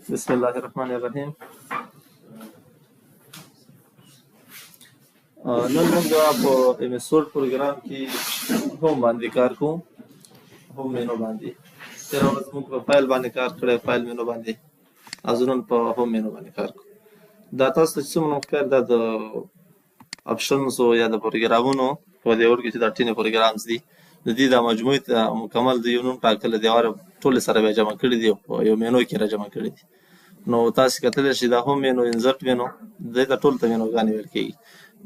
بسم الله الرحمن الرحیم. نن موږ په امیسول پروګرام کې هم باندې کار کوو، هم مینو باندې. تېره ورځ موږ په فایل باندې کار کړی، فایل مینو باندې، او نن په هم مینو باندې کار کوو. دا تاسو ته چې څومره ښکاري دا د اپشنزو یا د پروګرامونو په دې ور کې چې دا ټینې پروګرامز دي، د دې دا مجموعې ته مکمل د یو نوم ټاکلی دی، ټولې سره بیا جمع کړي دي او په یو مینو کې را جمع کړي دي. نو تاسو کتلی شئ دا هم مینو، انزرټ مینو، دې ته ټولو ته مینوګانې ویل کېږي.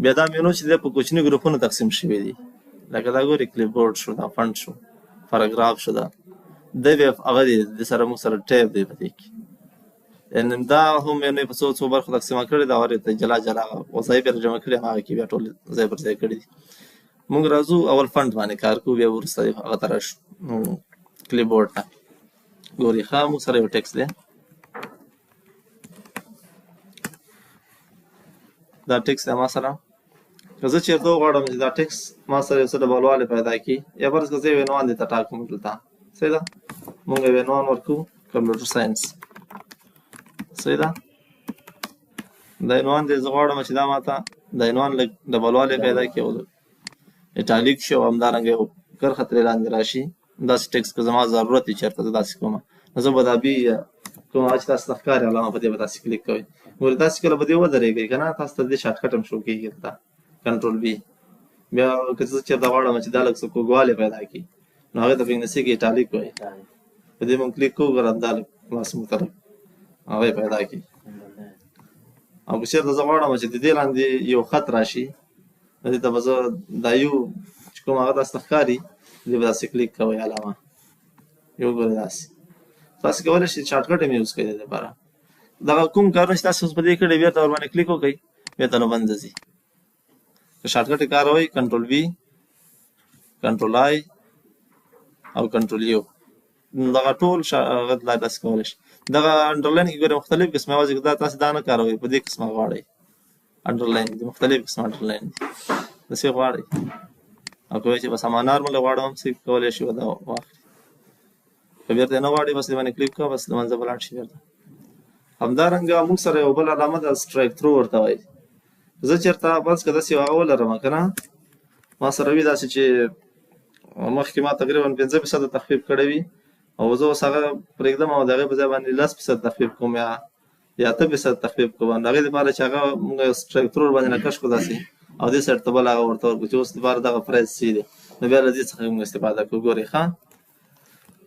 بیا دا مینو چې دی په کوچني ګروپونو تقسیم شوي دي، لکه دا ګورې کلیپ بورډ شو، دا فنډ شو، پاراګراف شو، دا بیا هغه دی، د سره موږ سره ټیب دی په دې کې. یعنې دا هم مینو په څو برخو تقسیمه کړې ده، هغه ته جلا جلا وظایف یې را جمع کړي، هغه کې بیا ټول ځای پر ځای کړي دي. موږ راځو اول فنډ باندې کار کوو، بیا وروسته هغه ته راشو کلیپ بورډ ته. ګورې ښه موږ سره یو ټکس دی، دا ټکس دی ما سره. که زه چېرته وغواړم چې دا ټکس ما سره یو څه ډبلوالی پیدا کړي، یا فرض کړه زه یو عنوان دې ته ټاکم دلته، صحیح ده، موږ یو عنوان ورکوو کمپیوټر ساینس، صحیح ده. دا عنوان دی زه غواړم چې دا ماته د عنوان لږ ډبلوالی پیدا کړي او اټالیک شي او همدارنګه یو کرښه ترې لاندې راشي. داسې ټکس که زما ضرورت وي چېرته زه داسې کومه، نو زه به دا بي کوم هغه چې تاسو ته ښکاري علامه په دې به داسې کلیک کوئ. ګورې تاسې کله په دې ودرېږئ که نه، تاسو ته د دې شارټکټ هم شو کېږي، دا کنټرول بي. بیا که زه چېرته غواړم چې دا لږ څه کوږوالی پیدا کړي، نو هغې ته په انګلیسي کې اټالیک وایي، په دې مونږ کلیک کوو، ګوره همدا لږ خلاص موږ ته هغه یې پیدا کړي. او که چېرته زه غواړم چې د دې لاندې یو خط راشي، نو دې ته به زه دا یو چې کوم هغه تاسو ته ښکاري، دې به داسې کلیک کوئ علامه، یو ګورئ داسې. تاسو کولی شئ شارټکټ هم یوز کړئ د دې لپاره. دغه کوم کارونه چې تاسو اوس په دې کړي بېرته ورباندې کلیک وکړئ، بېرته نو بند ځي. که شارټکټ یې کاروئ، کنټرول بي، کنټرول آی او کنټرول یو، دغه ټول هغه داسې کولی شئ. دغه انډرلاین کې ګورئ مختلف قسمه، یوازې دا تاسې دا نه کاروئ، په دې قسمه غواړئ انډرلاین دي، مختلف قسمه انډرلاین دي، داسې غواړئ. او که وایئ چې بس هماغه نارمله غواړم، هم څه کولی شئ دا واخلئ. که بیرته یې نه غواړئ، بس دې باندې کلیک کوه، بس له منځه به لاړ شي بیرته. همدارنګه موږ سره یو بل علامه ده، سټرایک تھرو ورته وایي. زه چېرته فرض که داسې یو هغه ولرم که نه، ما سره وي داسې چې مخکې ما تقریبا 5% تخفیف کړی وي، او زه اوس هغه پرېږدم او د هغې په ځای باندې 10% تخفیف کوم یا 8% تخفیف کوم. د هغې دپاره چې هغه موږ سټرایک تھرو ورباندې نقش کړو داسې، او دې سایډ ته بل هغه ورته ورکړو چې اوس دپاره دغه پرایس څه دی، نو بیا له دې څخه موږ استفاده کوو. ګورئ ښه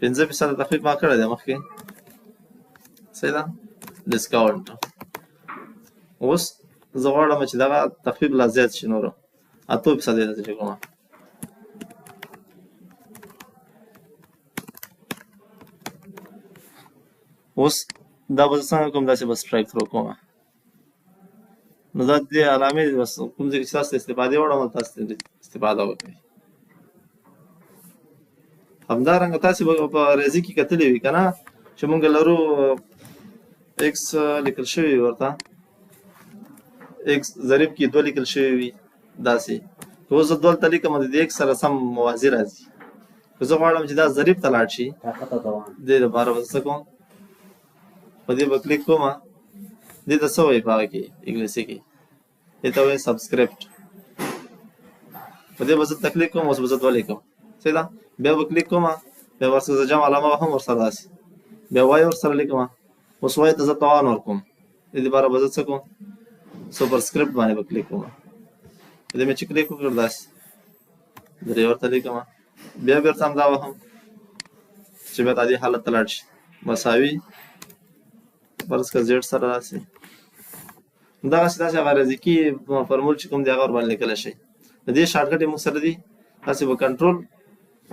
5% تخفیف ما کړی دی مخکې، صحیح ده، ډسکاونټ. اوس زه غواړم چې دغه تخفیف لا زیات شي، نورو 8% یې داسې کومه. اوس دا به زه څنګه کوم، داسې به سټرایک تھرو کومه. نو دا د دې علامې دي، بس کوم ځای کې چې تاسو ته استفادې وړم تاسو ته استفاده وکړئ. همدارنګه تاسې به په ریاضي کې کتلي وي که نه، چې موږ لرو ایکس لیکل شوي ورته، ایکس ضریب کې 2 لیکل شوي وي داسې. که اوس زه 2 ته لیکم، د دې ایکس سره سم موازي راځي. که زه غواړم چې دا ضریب ته لاړ شي، دې دپاره به څه کوم، په دې به کلیک کوم، دې ته څه وایي په هغه کې انګلیسي کې، دې ته وایي سبسکرپټ. په دې به زه تکلیک کوم، اوس به زه 2 لیکم، صحیح ده. بیا به کلیک کوم، بیا ورسره زه جمع علامه هم ورسره داسې، بیا وای ورسره لیکم. اوس وای ته زه توان ورکوم، دې دپاره به زه څه کوم، سوپرسکرپټ باندې به کلیک کوم. په دې مې چې کلیک وکړ داسې، درې ورته لیکم، بیا بېرته همدا وهم چې بیا دا دې حالت ته لاړ شي، مساوي فرض کړه زیډ سره داسې. دغسې هغه ریاضیکي فرمول چې کوم دی هغه ورباندې لیکلی شئ. د دې شارټکټ یې موږ سره دي، تاسې به کنټرول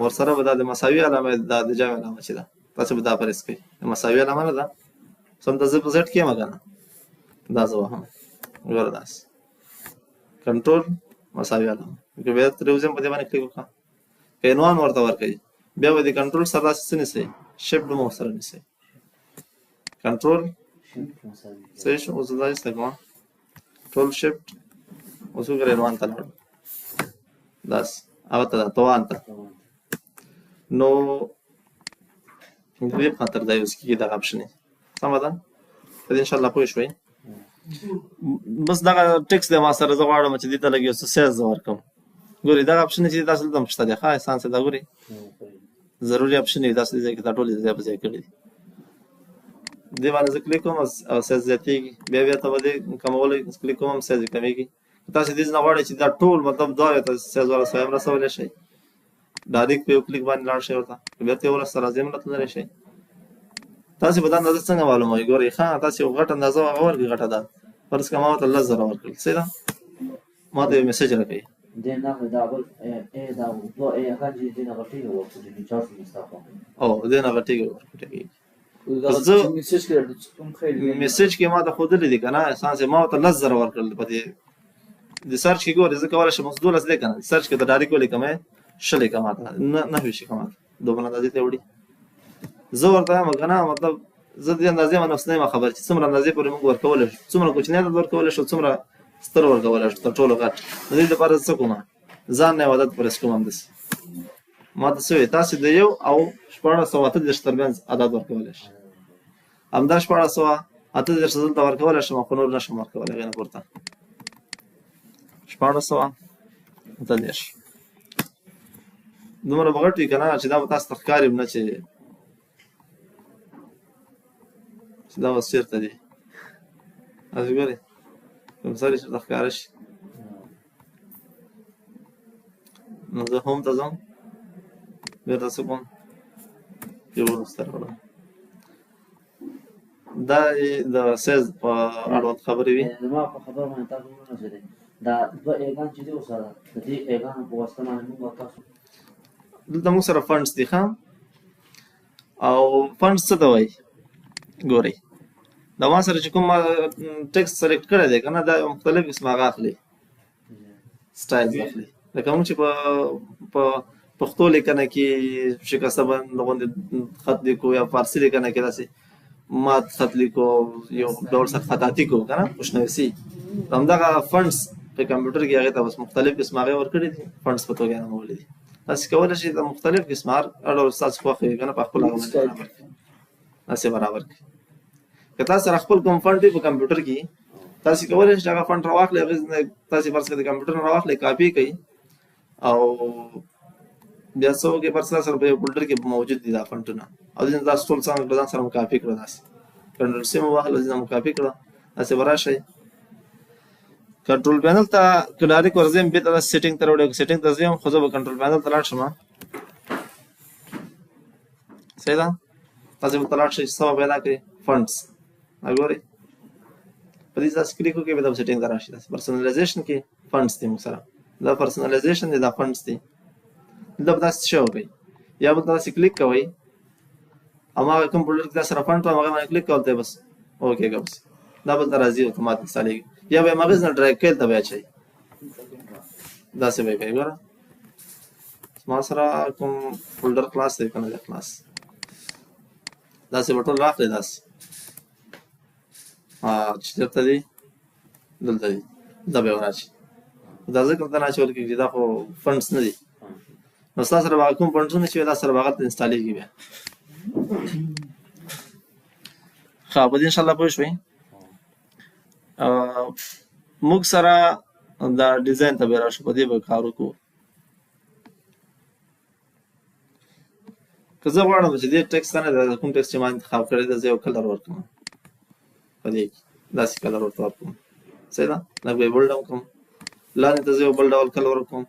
ورسره به دا د مساوي علامه، دا د جمع علامه چې ده، تاسې به دا پرېس کړئ. د مساوي علامه نه ده، همدا زه په زیډ کې یم که نه، دا زه وهم، ګوره داسې کنټرول مساوي علامه. که بیا ترې وځم، په دې باندې کلیک وکړه، که عنوان ورته ورکوئ، بیا به د کنټرول سره داسې څه نیسئ، شفټ هم ورسره نیسئ، کنټرول صحیح شو. اوس دا ایسته کوم، کنټرول شفټ، اوس وګورئ عنوان ته لاړو، داسې هغه ته ده، توان ته. نو دې خاطر دا یوز کېږي دغه اپشن یې، سمه ده. په دې ان شاء الله پوه شوي. بس دغه ټیکس دی ما سره، زه غواړم چې دې ته لږ یو څه سیز ورکړم. ګورئ دغه اپشن چې تاسو دلته هم شته دی، ښه احسان صاحب دا ګورئ ضروري اپشن یې داسې ځای کې دا ټول ځای په ځای کړي دي. دې باندې زه کلیک کوم او سیز زیاتېږي، بیا ته به دې کمولی کلیک کوم هم سیز یې کمیږي. تاسو دې نه غواړئ چې دا ټول مطلب دوه ته سیز ورسوئ هم رسولی شئ، ډایرکټ په یو کلیک باندې لاړ شئ ورته بېرته یې ورسته راځئ هم راتللی شئ. تاسو به دا اندازه څنګه معلوموئ؟ ګورئ ښه تاسو یو غټه اندازه هغه ورکړئ، غټه ده فرض کړه ما ورته 10,000 ورکړل، صحیح ده، ما ته یو میسج راکوي او دې نه غټېږي ورکوټېږي. زه میسج کې ما ته ښودلی دي که نه احسان صاحب، ما ورته 10,000 ورکړل. په دې د سرچ کې ګورئ زه کولی شم 12 دی که نه، سرچ کې ته ډایرکټ ولیکم 20 لیکم ماته نه ویشي که ماته دومره اندازې ته وړي. زه ورته وایم که نه مطلب زه دې اندازې باندې اوس نه یم خبر چې څومره اندازې پورې موږ ورکولی شو، څومره کوچنی عدد ورکولی شو، څومره ستر ورکولی شو، تر ټولو غټ. د دې لپاره زه څه کوم ځان نه یو عدد پرېس کوم همداسې ما ته څه وایي تاسې د 1 او 1438 ترمنځ عدد ورکولی شئ. همدا 1438 دلته ورکولی شم خو نور نه شم ورکولی هغې نه پورته 1438 دومره به غټ وي که نه چې دا به تاسو ته ښکاري نه چې دا اوس چېرته دي. تاسو ګورئ کوم ځای چې درته ښکاره شي. نو زه هوم ته ځم بېرته څه کوم یې وروسته راوړم. دا د سیز په اړوند خبرې وي. زما په خبره باندې تاسو ونښلئ دا دوه ایګان چې دي اوس د دې ایګانو په واسطه باندې موږ تاسو دلته موږ سره فنډس دي ښه، او فنډس څه ته وایي ګورئ دا ما سره چې کوم ټیکسټ سلیکټ کړی دی که نه دا یو مختلف قسم هغه اخلي سټایلز اخلي. لکه موږ چې په پښتو لیکنه کې شکسته بند غوندې خط لیکو یا فارسي لیکنه کې داسې مات خط لیکو یو ډول سره خطاطي کوو که نه خوشنویسي، همدغه فنډس په کمپیوټر کې هغې ته بس مختلف قسم هغې ورکړي دي فنډس په توګه یې نومولی دي. تاسې کولی شئ د مختلف قسم هر ډول ستاسو خوښ وي که نه په خپل هغه باندې برابر کړئ داسې برابر کړئ. که تاسو سره خپل کوم فنډ وي په کمپیوټر کې تاسې کولی شئ هغه فنډ راواخلئ، هغې تاسې فرض کړئ د کمپیوټر نه راواخلئ کاپي کړئ او بیا څه وکړئ فرض کړه سره په یو فولډر کې موجود دي دا فنډونه او دې نه تاسو ټول څنګه کړه ځان سره مو کاپي کړه داسې کنټرول سی مو واخله ځان مو کاپي کړه داسې به راشئ کنټرول پینل ته که ډایرکټ ورځئ بېرته داسې سیټینګ ته راوړئ. سیټینګ ته ځئ خو زه به کنټرول پینل ته لاړ شم صحیح ده. تاسې به ورته لاړ شئ چې څه به پیدا کړئ فنډس ګورئ په دې داسې کلیک وکړئ بیا د سیټینګ ته راشئ داسې پرسنلایزیشن کې فنډس دي موږ سره دا پرسنلایزیشن دی دا فنډس دي. دلته به تاسې څه وکړئ یا به داسې کلیک کوئ هماغه کوم فولډر کې تاسو سره فنډ و هغې باندې کلیک کول ته بس اوکې که بس دا بلته راځي اتومات انسټالېږي یا به یې هماغې نه ډرایګ کیل ته به یې اچوئ داسې به یې کوئ. ګوره زما سره کوم فولډر خلاص دی که نه دی خلاص داسې به ټول راخلئ داسې چې چېرته دي دلته دي دا به یې ور اچوئ. دا ځکه ورته نه اچول کېږي دا خو فنډس نه دي نو ستا سره به هغه کوم فنډسونه چې وي دا سره به هغلته انسټالېږي بیا ښه په دې انشاءالله پوه شوئ. موږ سره دا ډیزاین ته بیا راشو په دې به کار وکړو. که زه غواړم چې دې ټیکسټ ته نه د کوم ټیکسټ چې ما انتخاب کړی دی زه یو کلر ورکړم په دې کې داسې کلر ورته ورکړم صحیح ده. لږ به یې بل ډول کړم لاندې ته زه یو بل ډول کلر ورکړم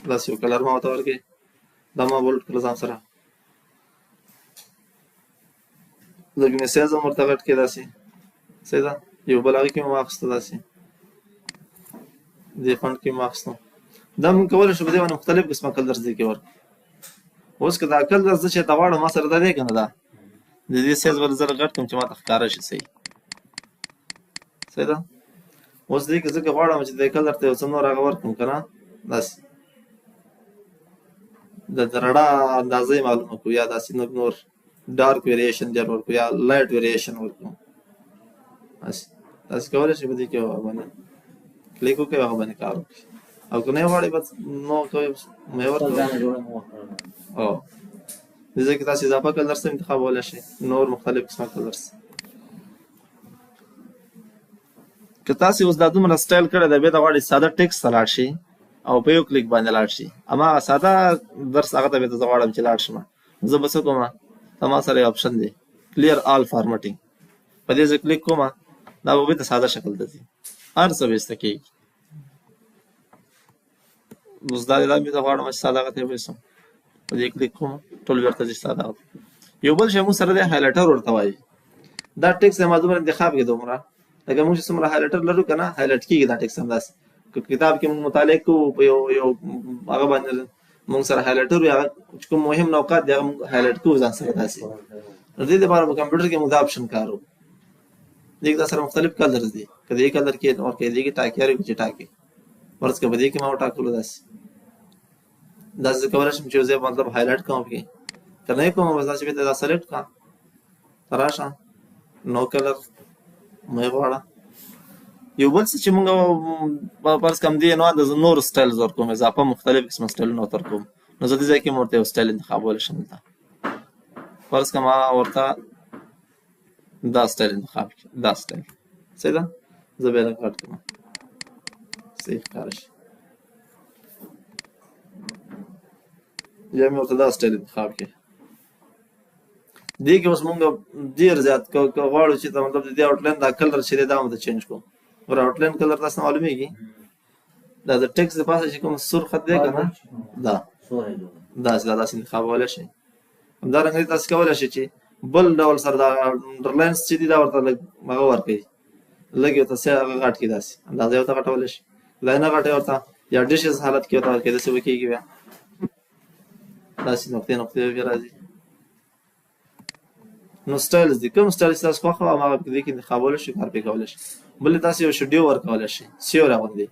داسې یو کلر ما ورته ورکړې دا ما بولډ کړه ځان سره لږ مې سایز هم ورته غټ کړې داسې صحیح ده. یو بل هغې کې مې واخیسته داسې دې فنډ کې مې واخیستو دا موږ کولی شو په دې باندې مختلف قسمه کلرز دې کې ورکړو. اوس که دا کلرز زه چېرته غواړم ما سره دا دی که نه دا د دې سایز به زه غټ کړم چې ما ته ښکاره شي صحیح صحیح ده. اوس دې کې زه که غواړم چې دې کلر ته یو څه نور هغه ورکړم که نه داسې د رڼا اندازه یې معلومه کړو یا داسې نور ډارک ویریشن ډېر ورکړو یا لایټ ویریشن ورکړو داسې کولی شئ په دې کې هغه باندې کلیک وکړئ هغه باندې کار وکړئ او که نه یې غواړئ بس نو کوئ مې ورکړئ او دې کې تاسو اضافه کلرز انتخابولای شئ نور مختلف قسمه کلرز که تاسو اوس دا دومره سټایل کړی دی بیا د غواړئ ساده ټیکس ته لاړ شي او په یو کلیک باندې لاړ شي هماغه ساده درس هغه ته بیا زه غواړم چې لاړ شم زه به څه کوم ته ما سره یو اپشن دی کلیر آل فارمټینګ په دې زه کلیک کوم دا به بیرته ساده شکل ته ځي هر څه به ایسته کېږي اوس دا مې زه غواړم چې ساده هغه ته ویسم په دې کلیک کوم ټول بیرته ځي ساده یو بل شی مونږ سره دی هایلایټر ورته وایي دا ټیکس زما دومره انتخاب کې دومره لکه موږ چې څومره هایلایټر لرو که نه هایلایټ کېږي دا ټیکس همداسې که کتاب کې موږ مطالعه کوو په یو هغه باندې موږ سره هایلایټر وي هغه چې کوم مهم نوقات دی هغه موږ هایلایټ کوو ځان سره داسې د دې لپاره په کمپیوټر کې موږ دا اپشن کارو دې کې دا سره مختلف کلرز دي که دې کلر کې اور کې دې کې ټاکي چې ټاکي ورځ که په دې کې ما وټاکلو داسې زه کولی شم چې یو ځای مطلب هایلایټ کوم پکې که نه یې کوم بس داسې بېرته دا سلیکټ کړه راشه نو کلر مې غواړه یو بل څه چې موږ فرض کړم دې نو د نور سټایلز ورکوم اضافه مختلف قسمه سټایلونه ورته ورکوم نو زه دې ځای کې ورته یو سټایل انتخابولی شم دلته فرض کړم ورته دا سټایل انتخاب کړي دا سټایل صحیح ده زه بیا لږ غټ کړم صحیح ښکاره شي یا مې ورته دا سټایل انتخاب کړي دې کې اوس مونږ ډېر زیات که غواړو چې مطلب د دې آوټلاین دا کلر چې دی دا هم ته چینج کوو ور آوټلاین کلر تاسو ته معلومیږي دا د ټیکس د پاسه چې کوم سور خط دی که نه دا داسې انتخابولی شئ همدارنګه تاسو کولی شئ چې بل ډول سره دا انډرلاینس چې دي دا ورته لږ هغه ورکوي لږ یې ورته هغه غټ کړي داسې اندازه یې ورته غټولی شي دا نه غټوي ورته یا ډیشز حالت کې ورته ورکوي داسې به کېږي بیا داسې نقطې بیا راځي نو سټایلز دي کوم سټایل چې تاسو خوښه وه هماغه دې کې انتخابولی شئ کار پرې کولی شئ بل تاسو یو شیډیو ورکولی شئ سیوری غوندې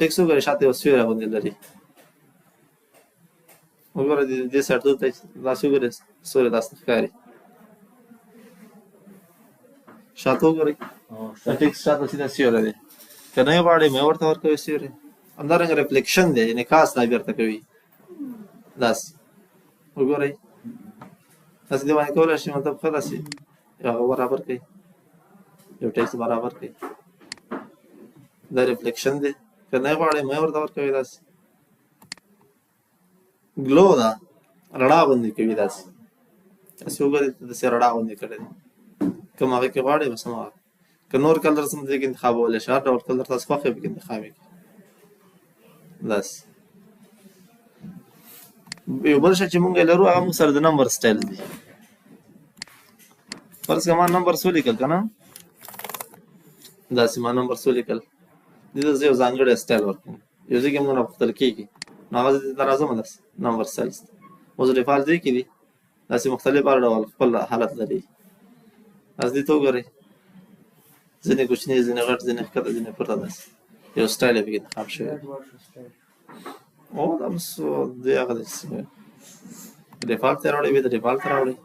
ټیکس وګورئ شاته یو سیوری غوندې لري وګورئ دې سایډ ته داسې وګورئ سیوری داسې ښکاري شاته وګورئ د ټیکس شاته سیده سیوری دی که نه یې غواړئ مې ورته ورکوئ سیوری همدارنګه ریفلیکشن دی انعکاس دا بیرته کوي داسې وګورئ داسې دې باندې کولی شئ مطلب ښه داسې هغه برابر کوي یو ټیکس برابر کوي دا ریفلیکشن دی که نه یې غواړئ مې ورته ورکوئ داسې ګلو ده رڼا غوندې کوي داسې وګورئ داسې رڼا غوندې کړی دی کوم هغې کې غواړئ بس هماغه که نور کلرز هم دې کې انتخابولی شئ هر ډول کلر تاسو خوښ یې پکې انتخاب یې کړئ داسې یو بل شی چې موږ یې لرو هغه موږ سره د نمبر سټایل دی فرض که ما نمبر څو لیکل که نه داسې ما نمبر څو لیکل دې ته زه یو ځانګړی سټایل ورکوم یو ځای کې موږ نه پوښتل کېږي نو هغه ته راځم داسې نمبر سټایلز اوس ډیفالټ دی کې دي داسې مختلف هر ډول خپل حالت لري داسې دې ته وګورئ ځینې کوچني ځینې غټ ځینې ښکته ځینې پورته داسې یو سټایل یې پکې انتخاب شوی او دا بس دې هغه دی ډیفالټ ته راوړئ بیا د ډیفالټ ته راوړئ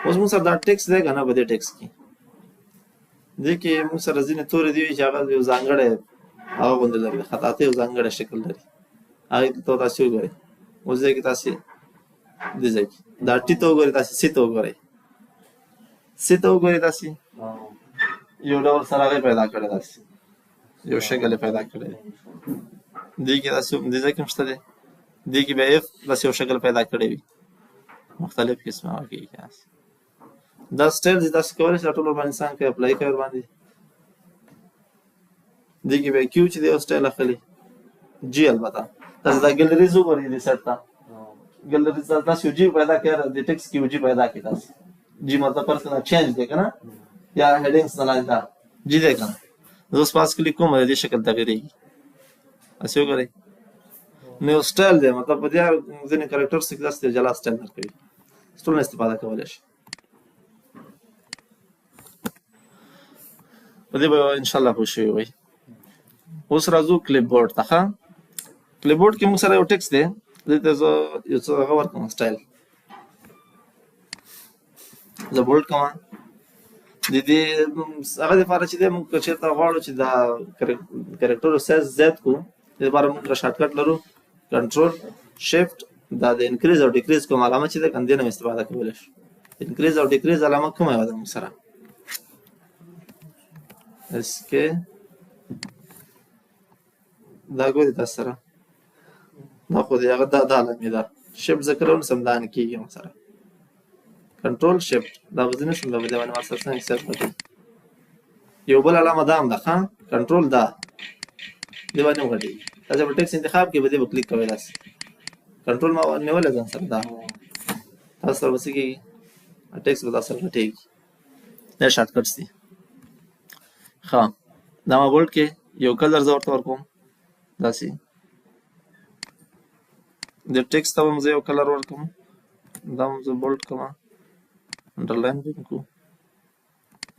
اوس موږ سره دا ټیکس دی که نه په دې ټیکس کې دې کې موږ سره ځینې تورې دي چې هغه یو ځانګړی هغه غوندې لري خطاطۍ یو ځانګړی شکل لري هغې ته تاسې وګورئ اوس ځای کې تاسې دې ځای کې دا ټي ته وګورئ تاسې سي ته وګورئ سي ته وګورئ تاسې یو ډول سره هغې پیدا کړی داسې یو شکل یې پیدا کړی دی دې کې داسې دې ځای کې هم شته دی دې کې بیا اف داسې یو شکل پیدا کړی وي مختلف قسمه هغه کېږي دا سټایل دي تاسو کولی شئ ټول ورباندې انسان کوي اپلای کوي ورباندې دې کې بیا کیو چې دی یو سټایل اخلي جي البته تاسو دا ګیلریز وګورئ دې سیټ ته ګیلریز تاسو یو جي پیدا کړئ د ټیکس کې یو جي پیدا کړئ تاسو جي مطلب پرسنل چینج دی که نه یا هیډینګس نه لاندې دا جي دی که نه زه اوس پاس کلیک کوم د دې شکل تغیرېږي داسې وګورئ نو یو سټایل دی مطلب په دې ځینې کرکټرز کې داسې جلا سټایل درکوي ټول نه استفاده کولی شي په دې به انشاءالله پوه شوي وئ اوس راځو کلیپ بورډ ته ښه کلیپ بورډ کې موږ سره یو ټیکس دی دې ته زه یو څه هغه ورکوم سټایل زه بولډ کوم د دې هغه دپاره چې دی موږ که چېرته غواړو چې دا کرکټرو سایز زیات کړو دې لپاره موږ سره شارټکټ لرو کنټرول شفټ دا د انکریز او ډیکریز کوم علامه چې ده کنه دې نه استفاده کولی شو. انکریز او ډیکریز علامه کومه یوه ده موږ سره اس کې دا ګورې تاسو سره دا خو د هغه دا علامې ده شفټ ځکه راونیسم دا نه کېږي موږ سره کنټرول شفټ دا به زه نه شم دا به دې باندې ما سره څنګه سیټ کړي. یو بل علامه دا هم ده ښه کنټرول دا دې باندې وغټېږي تاسې په ټکس انتخاب کې به دې به کلیک کوئ داسې کنټرول ما نیولی ځان سره دا تاسو سره به څه کېږي ټکس به تاسو سره غټېږي دا شارټکټس دي. ښه دا ما بولډ کې یو کلر زه ورته ورکوم داسې د ټکس ته هم زه یو کلر ورکوم دا هم زه بولډ کومه انډرلاین به کړو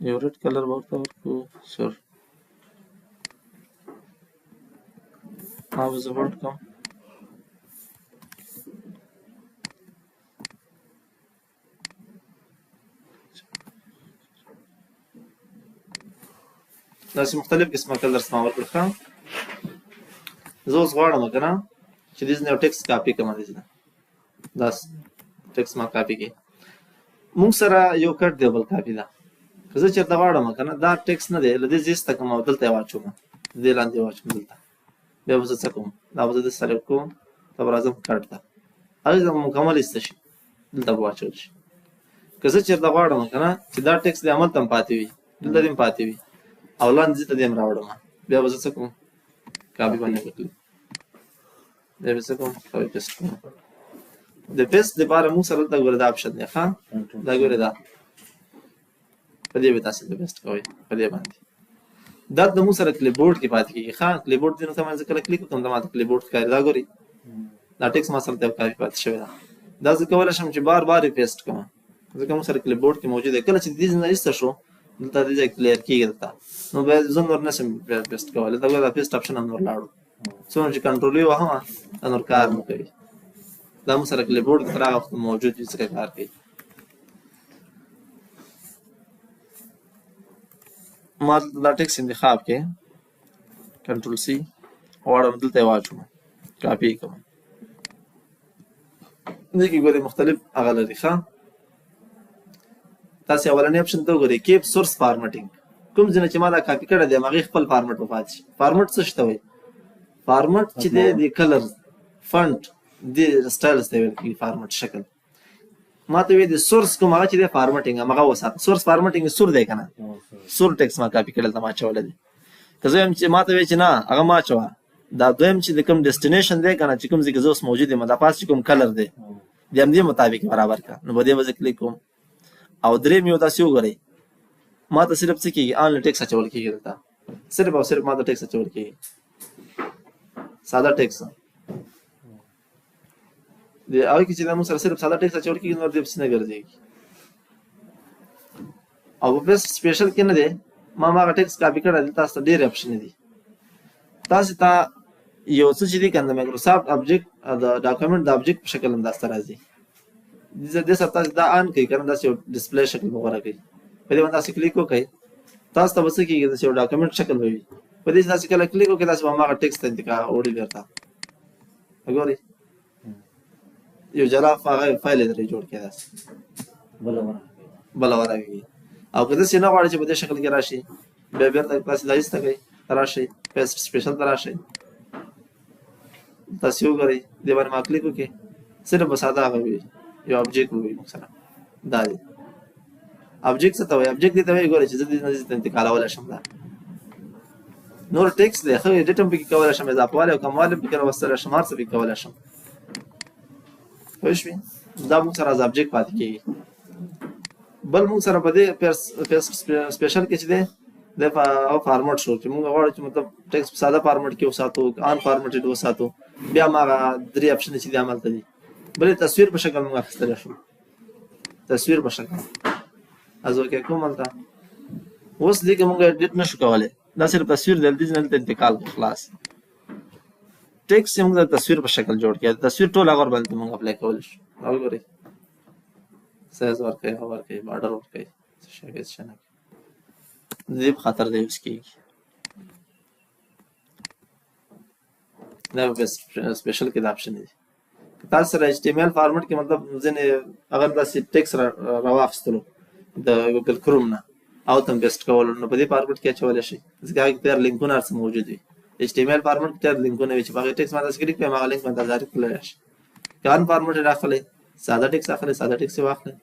یو ریډ کلر به ورته ورکړو سور ما به زه بولډ کوم داسې مختلف قسمه کلرس ما ورکړل. ښه زه اوس غواړم که نه چې دې نه یو ټکس کاپي کړم داسې ده داسې ټکس ما کاپي کړي موږ سره یو کټ دی بل کاپي ده که زه چېرته غواړم که نه دا ټکس نه دی له دې زه ایسته کړم او دلته یې واچوم دې لاندې یې واچوم دلته بیا به زه څه کوم دا به زه داسې سلیکټ کوم ته به راځم کټ ته هغې ته به مکمل ایسته شي دلته به واچول شي. که زه چېرته غواړم که نه چې دا ټکس دې هملته هم پاتې وي دلته دې هم پاتې وي او لاندې دې ته دې هم راوړم بیا به زه څه کوم کاپي باندې وکړم بیا به څه کوم کاپي پیسټ کوم. د پیسټ دپاره موږ سره دلته ګوره دا اپشن دی ښه دا ګورې دا په دې به تاسې د پیسټ کوئ په دې باندې دا د موږ سره کلیبورډ کې پاتې کېږي. ښه کلیبورډ دې نو ته باندې زه کله کلیک وکړم دا ماته کلیبورډ ښکاري دا ګورې دا ټکس ما سره ته کاپي پاتې شوی ده دا زه کولی شم چې بار بار یې پیسټ کړم ځکه موږ سره کلیبورډ کې موجود دی کله چې دې نه ایسته شو دلته دې ځای کلیر کېږي دلته نو بیا زه نور نه شم پیسټ کولی دلته دا پیسټ اپشن هم نور لاړو څومره چې کنټرول یې وهمه دا نور کار نه کوي دا موږ سره کلیبورډ کې تر هغه وخته موجود وي ځکه کار کوي. ما دلته دا ټکس انتخاب کې کنټرول سی غواړم دلته یې واچوم کاپي یې کوم دې کې ګورئ مختلف هغه لري. ښه تاسې اولنی اپشن ته وګورئ کیپ سورس فارمټینګ کوم ځای نه چې ما دا کاپي کړی دی هماغې خپل فارمټ به پاتې شي. فارمټ څه شي ته وایي فارمټ چې دی د کلر فنټ دې سټایلس ته ویل کېږي فارمټ شکل ما ته وایي د سورس کوم هغه چې دی فارمټینګ همغه وساته سورس فارمټینګ سور دی که نه سور ټکس ما کاپي کړی دلته ما اچولی دی که زه یم چې ما ته وایي چې نه هغه ما اچوه دا دویم چې د کوم ډیسټینیشن دی که نه چې کوم ځای کې زه اوس موجود یم دا پاس چې کوم کلر دی د همدې مطابق برابر کړه نو په دې به زه کلیک کوم او درېیم یو داسې وګورئ ما ته صرف څه کېږي آنلاین ټکس اچول کېږي دلته صرف او صرف ما ته ټکس اچول کېږي ساده ټکس د هغې کې چې دا موږ سره صرف ساده ټکس اچول کېږي نور دې پسې نه ګرځېږي او په پیسټ سپیشل کې نه دی ما هماغه ټکس کاپي کړی دی تاسو ته ډېرې اپشنې دي تاسې ته یو څه چې دی که نه د مایکروسافټ ابجیکټ د ډاکومنټ د ابجیکټ په شکل هم داسې ته راځي دې سره تاسې دا آن کوئ که نه داسې یو ډسپلی شکل به غوره کوي په دې باندې تاسې کلیک وکړئ تاسو ته به څه کېږي داسې یو ډاکومنټ شکل به وي په دې چې تاسې کله کلیک وکړئ تاسې به هماغه ټکس ته انتقال وړي بېرته ګورئ یو جلا فایل یې درې جوړ کړی داسې بله ورغېږي او که داسې نه غواړئ چې په دې شکل کې راشي بیا بېرته تاسې دا ایسته کړئ راشئ پیسټ سپیشل ته راشئ تاسې وګورئ دې باندې ما کلیک وکړئ صرف به ساده هغه وي یو ابجیکټ وي موږ سره دا دی ابجیکټ څه ته وایي ابجیکټ دې ته وایي ګورئ چې زه دې نه دې ته انتقالولی شم دا نور ټکس دی ښه ایډیټ هم پکې کولی شم اضافهوالی او کموالی هم پکې راوستلی شم هر څه پکې کولی شم پوه شوې دا موږ سره از ابجیکټ پاتې کېږي. بل موږ سره په دې پیسټ سپیشل کې چې دی دی هغه فارمټ شو چې موږ غواړو چې مطلب ټکس په ساده فارمټ کې وساتو آن فارمټډ وساتو بیا هماغه درې اپشنې چې دي هملته دي بلې تصویر په شکل موږ اخیستلی شو تصویر په شکل از اوکې کوم هلته اوس دې کې موږ ایډیټ نه شو کولی دا صرف تصویر دی دلته نه دلته انتقال خلاص ټکس یې موږ د تصویر په شکل جوړ کړی تصویر ټول هغه ورباندې موږ اپلای کولی شو وګورئ سایز ورکوئ هغه ورکوئ باډر ورکوئ څه شی کوئ څه شی نه کوئ د دې په خاطر دی یوز کېږي دا په سپیشل کې دا اپشن دی تاسو سره HTML فارمټ کې مطلب ځینې اگر تاسو ټیکس راواخستلو د ګوګل کروم نه او تم پیسټ کول نو په دې فارمټ کې اچول شي ځکه هغه تر لینکونه هر څه موجود وي HTML فارمټ کې تر لینکونه وي چې هغه ټیکس باندې کلیک کوئ هغه لینک باندې ځای کړئ شي کان فارمټ راخلئ ساده ټیکس اخلئ ساده ټیکس واخلئ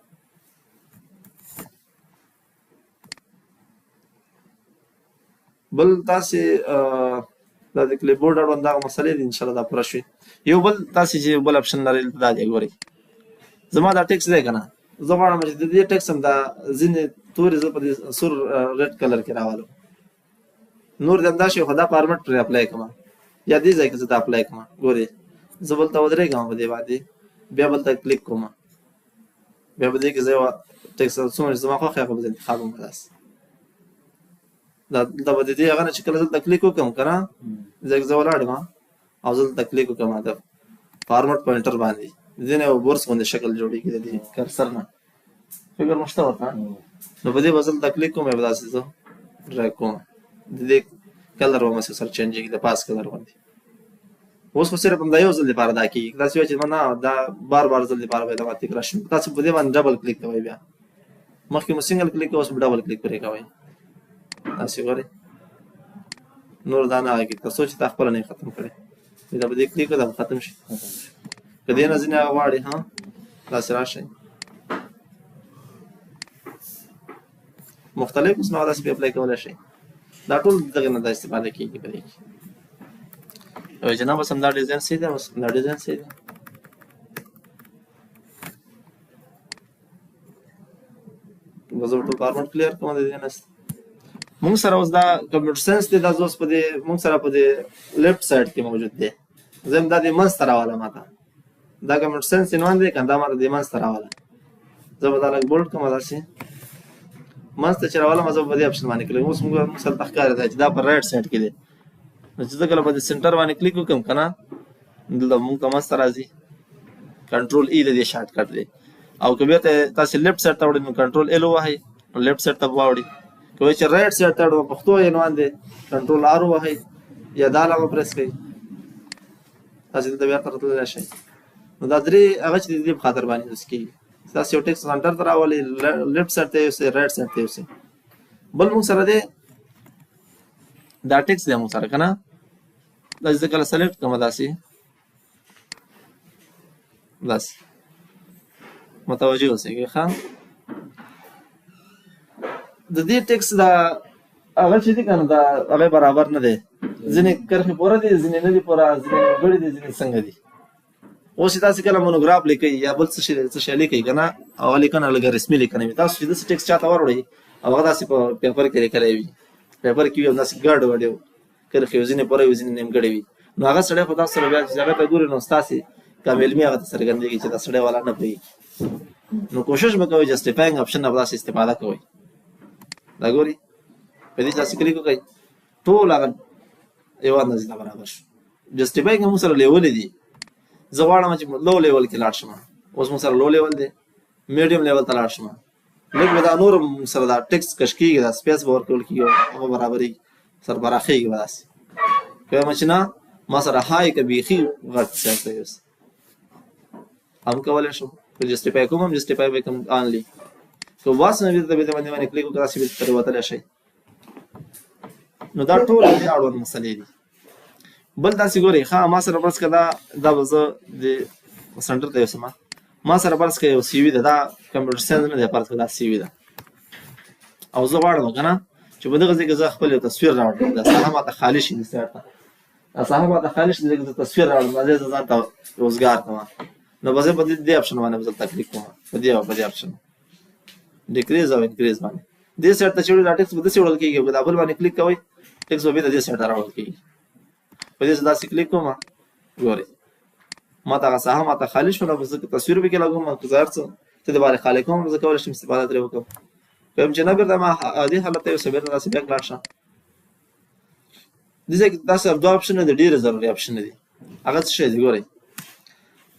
بل تاسو دا د کلیبورډ اړوند دا مسلې دي ان شاء الله دا پوره شي یو بل تاسو چې بل اپشن لري دا دی ګورئ زما دا ټیکس دی کنه زه غواړم چې د دې ټیکس هم دا ځینې تورې زه په دې سور ریډ کلر کې راوالم نور د همداسې خو دا فارمټ پرې اپلای کوم یا دې ځای کې زه دا اپلای کوم ګورئ زه بل ته ودرېږم په دې باندې بیا بل ته کلیک کوم بیا به دې کې زه یو ټیکس څومره زما خوښ هغه به زه انتخاب کوم داسې دا به دې هغه نه چې کله زه دلته کلیک وکړم که نه زه ولاړ یم او زه دلته کلیک وکړم د فارمټ پوینټر باندې ځینې یو بورس غوندې شکل جوړېږي د دې کرسر نه فکر مو شته ورته نو په دې به زه دلته کلیک کوم یا به داسې زه ډریګ کوم د دې کلر به مسې سره چینجېږي د پاس کلر باندې اوس خو صرف همدا یو ځل دپاره دا کېږي داسې وایي چې نه دا بار بار ځل دپاره باید دا تکرار شي تاسو په دې باندې ډبل کلیک کوئ بیا مخکې مو سنګل کلیک اوس ډبل کلیک پرې کوئ تاسو ګورئ نور دا نه هغه کې تر څو چې تا خپله نه یې ختم کړی دا به دې کلیک کړه دا به ختم شي که دې نه ځینې هغه غواړي ها داسې راشئ مختلف قسمه داسې بیا اپلای کولی شئ دا ټول دغه نه دا استفاده کېږي په دې کې وایي جناب اوس همدا ډیزاین صحیح دی اوس همدا ډیزاین صحیح دی به زه ټول فارمټ کلیر کوم د دې نه مونږ سره اوس دا کمپیوټر ساینس دی دا زه اوس په دې مونږ سره په دې لیفټ سایډ کې موجود دی زه هم دا دې منځ ته راولم ماته دا کمپیوټر ساینس عنوان دی که دا ماته دې منځ ته راولم زه به دا لږ بولډ کړم داسې منځ ته چې راولم زه به په دې اپشن باندې کلیک اوس موږ سره ته ښکارېده چې دا په رایټ سایډ کې دی نو چې زه کله په دې سنټر باندې کلیک وکړم که نه دلته مونږ ته منځ ته راځي کنټرول ای د دې شارټ کټ دی او که بېرته تاسې لیفټ سایډ ته وړئ نو کنټرول ایل ووهئ نو لیفټ سایډ ته به واوړي که وایي چې رایټ سایډ ته اړوم پښتو عنوان دی کنټرول آر ووهئ یا دا علامه پرېس کړئ تاسې دلته بېرته راتللی شئ نو دا درې هغه چې د دې په خاطر باندې یوز کېږي تاسې یو ټیکس سنټر ته راولئ لیفټ سایډ ته یوسئ رایټ سایډ ته یوسئ بل مونږ سره دی دا ټیکس دی مونږ سره که نه دا چې زه کله سلیکټ کړم داسې متوجه اوسئ ښه د دې ټیکس دا هغه چې دی که نه دا هغه برابر نه دی ځینې کرښې پوره دي ځینې نه دي پوره ځینې نیمګړي دي ځینې څنګه دي اوس چې تاسې کله مونوګراف لیکئ یا بل څه شی لیکئ که نه هغه لیکنه لږه رسمي لیکنه وي تاسو چې داسې ټیکس چاته وروړئ او هغه داسې په پیپر کې لیکلی وي پیپر کې وي او داسې ګډ وډ یو کرښې وي ځینې پوره وي ځینې نیمګړې وي نو هغه سړی خو تاسو سره بیا چې هغه ته ګورئ نو ستاسې کم علمي هغه ته څرګندېږي چې دا سړی والا نه پوهېږي نو کوشش به کوئ جسټیفاینګ اپشن نه به داسې استفاده کوئ دا ګورئ په دې داسې کلیک وکړئ ټول هغه یو اندازې ته برابر شو جسټیفاینګ هم سره لیولې دي زه غواړم چې لو لیول کې لاړ شم اوس مو سره لو لیول دی میډیم لیول ته لاړ شم لږ به دا نور سره دا ټیکس کش کېږي دا سپیس به ورکول کېږي هغه برابرېږي سره پراخېږي به داسې که وایم چې نه ما سره های که بیخي غټ سیټ دی اوس هم کولی شم که جسټیفای کوم هم جسټیفای به کوم آنلی که واس نه بیرته به دې باندې کلیک وکړه داسې بیرته ترې وتلی شئ نو دا ټول دې اړوند مسلې دي بل داسې ګورئ ښه ما سره فرض کړه دا به زه د سنټر ته یوسم ما سره فرض کړه یو سی وي ده دا کمپیوټر ساینس نه دی فرض کړه دا سی وي ده او زه غواړم که نه چې په دغه ځای کې زه خپل یو تصویر راوړم دا ساحه ماته خالي شي دې سایډ ته دا ساحه ماته خالي شي دې زه تصویر راوړم دا ځای زه ځان ته روزګار کوم نو به زه په دې اپشن باندې به دلته کلیک کوم په دې اپشن ډیکریز او انکریز باندې دې سایډ ته چې وړئ دا ټیکس به داسې وړل کېږي که دا بل باندې کلیک کوئ ټیکس به بېرته دې سایډ ته راوړل کېږي په دې زه داسې کلیک کوم ګورئ ماته هغه ساحه ماته خالي شوله به زه تصویر پکې لګوم که زه هر څه ته دبارې خالي کوم زه کولی شم استفاده ترې وکړم که یم چې نه بېرته ما عادي حالت ته یوسه بېرته داسې بیک لاړ شه دې ځای کې داسې دوه اپشنونه دي ډېرې ضروري اپشنونه دي هغه څه شی دی ګورئ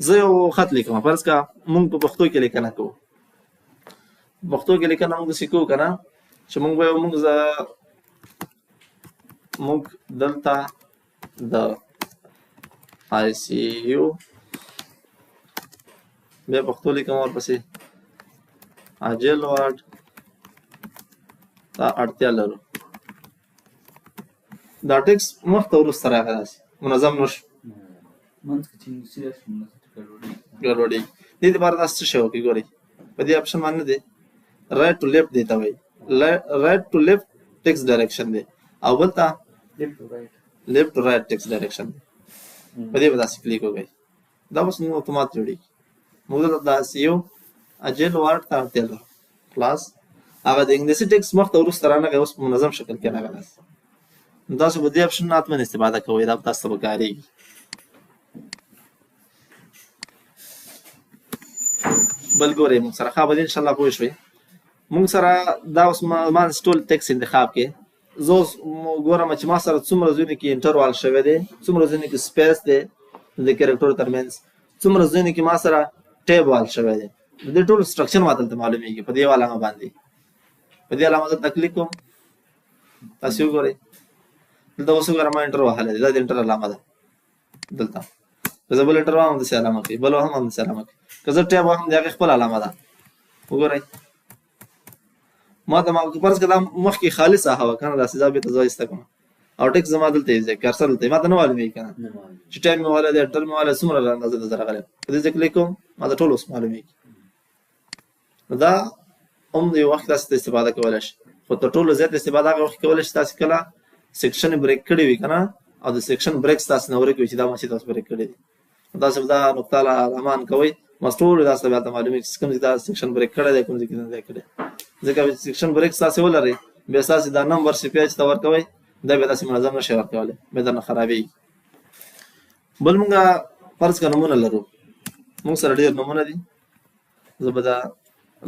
زه یو خط لیکم فرض کړه مونږ په پښتو کې لیکنه کوو پښتو کې لیکنه مونږ داسې کوو که نه چې مونږ به مونږ دلته د ICU بیا پښتو لیکم ورپسې عاجل واټ ته اړتیا لرو. دا ټکس مخته وروسته راغی داسې منظم نه شو ګډوډي. دې دپاره داسې څه شی وکړئ ګورئ په دې اپشن باندې دی رایټ ټو لیفټ دې ته وایي رایټ ټو لیفټ ټکس ډایرکشن دی او بل ته لیفټ ټو رایټ ټکس ډایرکشن دی. په دې به داسې کلیک وکړئ دا بس نو اتومات جوړېږي. موږ دلته داسې یو عاجل واټ ته اړتیا لرو خلاص. هغه د انګلیسي ټکس مخته وروسته رانغی اوس په منظم شکل کې راغلی داسې. نو تاسو به دې اپشن نه حتماً استفاده کوئ دا به تاسو ته به کارېږي. بل ګورئ موږ سره ښه به دې انشاءالله پوه شوئ. موږ سره دا اوس ما ټول ټکس انتخاب کې زه اوس ګورم چې ما سره څومره ځایونو کې انټروال شوی دی څومره ځایونو کې سپیس دی د کرکټرو ترمنځ څومره ځایونو کې ما سره ټیب وال شوی دی. د دې ټول سټرکچر ما دلته معلومیږي په دې علامه باندې. په دې علامه دلته کلیک کوم تاسو وګورئ دلته اوس وګورئ ما انټر وهلی دی دا د انټر علامه ده دلته. که زه بل انټر واهم داسې علامه کوي بل واهم همداسې علامه کوي. که زه ټیب واهم د هغې خپل علامه ده وګورئ. ما ته فرض کړه دا مخکې خالي ساحه وه که نه داسې دا بېرته زه ایسته کړم او ټکس زما دلته یې ځای کرسر دلته ما ته نه معلومېږي که نه چې ټایم مې والی دی انټر مې والی څومره اندازه د زه راغلی په دې ځای کلیک کوم ما ته ټول اوس معلومېږي. نو دا هم یو وخت تاسو ته استفاده کولی شي خو تر ټولو زیات استفاده هغه وخت کولی شي تاسو کله سیکشن بریک کړی وي که نه او د سیکشن بریکس تاسو نه ورک وي چې دا مسجد تاسو بریک کړی دی تاسو به دا نقطه علمان کوئ مست ټول داسې بیا ته معلومېږي چې کوم ځای دا سیکشن بریک کړی دی کوم ځای کې نه دی کړی. ځکه سیکشن بریک تاسو ولرئ بیا تاسو دا نمبر سی پیج ته ورکوئ دا بیا داسې منظم نه شي ورکولی بیا درنه خرابېږي. بل مونږ فرض کړه نومونه لرو مونږ سره ډېر نومونه دي زه به دا